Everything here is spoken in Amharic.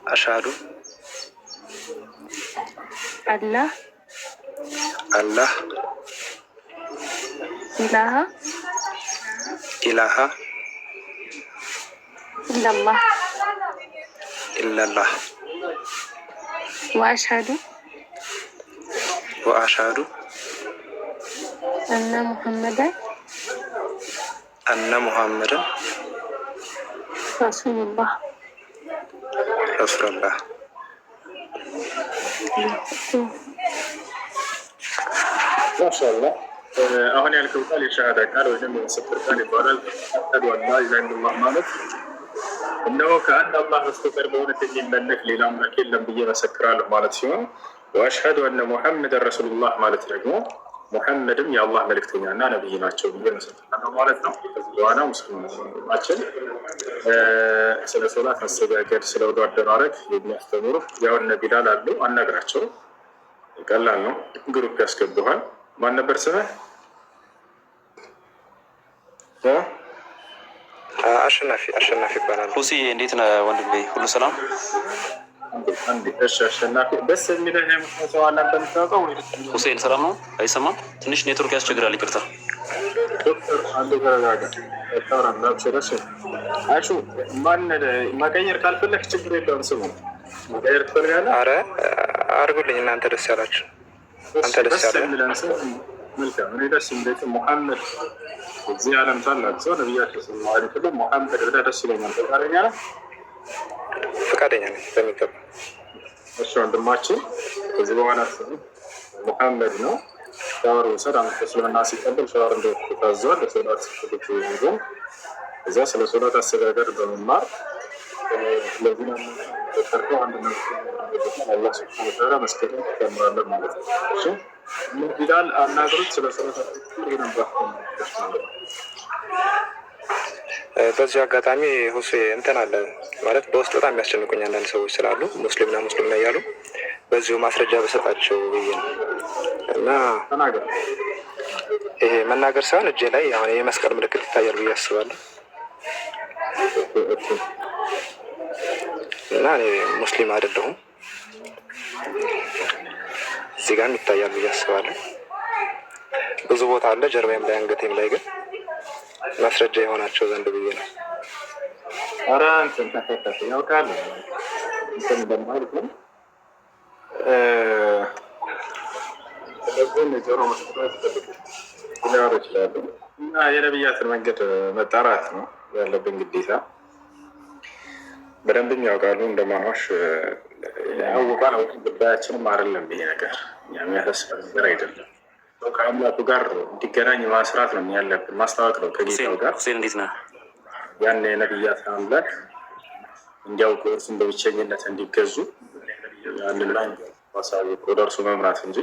أشهد الله الله إله إله إلا الله إلا الله وأشهد أن محمدا رسول الله ما شاء الله. አሁን ያልከው ቃል የሸሃዳ ቃል ወይም የምስክር ቃል ይባላል። አሽሀዱ አን ላ ኢላሀ ኢለላህ ማለት እነሆ ከአንድ አላህ በስተቀር በእውነት የሚመለክ ሌላ አምላክ የለም ብዬ መሰክራለሁ ማለት ሲሆን፣ ወአሽሀዱ አነ ሙሐመደን ረሱሉላህ ማለት ደግሞ ሙሐመድም የአላህ መልእክተኛና ነብይ ናቸው ብዬ መሰክራለሁ ማለት ነው። ከዚህ በኋላ ሙስሊማችን ስለ ሶላት አሰጋገድ፣ ስለ ወዶ አደራረግ የሚያስተምሩ ያውነ ቢላል አሉ። አናግራቸው። ቀላል ነው። ግሩፕ ያስገቡሃል። ማን ነበር ስምህ? አሸናፊ ይባላል። ሁሴ እንዴት ነህ ወንድሜ? ሁሉ ሰላም? እሺ አሸናፊ፣ ደስ የሚለህ ሰው አለ አንተ የምታውቀው? ሁሴን ሰላም ነው? አይሰማም? ትንሽ ኔትወርክ ያስቸግራል። ይቅርታ። ዶክተር አንዱ ተረጋጋ። አሹ ማን መቀየር ካልፈለግ ችግር የለውም። ስሙ መቀየር ትፈልጋለህ? አረ አድርጉልኝ እናንተ ደስ ያላችሁ። አንተ ደስ ያለ መልካም። እኔ ደስ የሚለኝ ሙሐመድ እዚህ ዓለም ታላቅ ሰው ነቢያችን ሰለላሁ ዐለይሂ ወሰለም ሙሐመድ ብለህ ደስ ይለኛል። ፈቃደኛ ነህ? ፈቃደኛ ነኝ በሚገባ። እሺ ወንድማችን፣ ከዚህ በኋላ ሙሐመድ ነው። ሻወር ውሰድ። አንተ እስልምና ሲቀበል ሻወር እንደታዘዋል። ለሶላት ስግድ ይዞ እዛ ስለ ሶላት አሰጋገድ በመማር ለዚህ ነው ተሰርተው አንድ ነው አላህ ሱብሓነሁ ወተዓላ መስከረም ተመራለ ማለት ነው። እሺ ቢላል አናግሩት። ስለ ሶላት ይነባ። በዚህ አጋጣሚ ሁሴ እንትን አለ ማለት በውስጥ በጣም የሚያስጨንቁኝ አንዳንድ ሰዎች ስላሉ ሙስሊምና ሙስሊም ነው እያሉ በዚሁ ማስረጃ በሰጣቸው ብዬ ነው። እና ይሄ መናገር ሳይሆን እጄ ላይ አሁን የመስቀል ምልክት ይታያል ብዬ አስባለሁ። እና እኔ ሙስሊም አይደለሁም። እዚህ ጋርም ይታያል ብዬ አስባለሁ። ብዙ ቦታ አለ፣ ጀርባዬም ላይ አንገቴም ላይ፣ ግን ማስረጃ የሆናቸው ዘንድ ብዬ ነው። ኧረ እንትን ያውቃል እንትን እንደማለት ነው። ስለዚህ የጆሮ መስጠት ሊኖር ይችላሉ። እና የነቢያትን መንገድ መጣራት ነው ያለብን ግዴታ። በደንብም ያውቃሉ። እንደማዋሽ ያውቃል። ጉዳያችንም አይደለም ይሄ ነገር፣ የሚያሳስብ ነገር አይደለም። ከአምላኩ ጋር እንዲገናኝ ማስራት ነው ያለብን፣ ማስታወቅ ነው ከጌታው ጋር። እንዴት ነህ? ያን የነቢያት አምላክ እንዲያውቁ እሱን በብቸኝነት እንዲገዙ ያንን ላይ ማሳወቅ፣ ወደ እርሱ መምራት እንጂ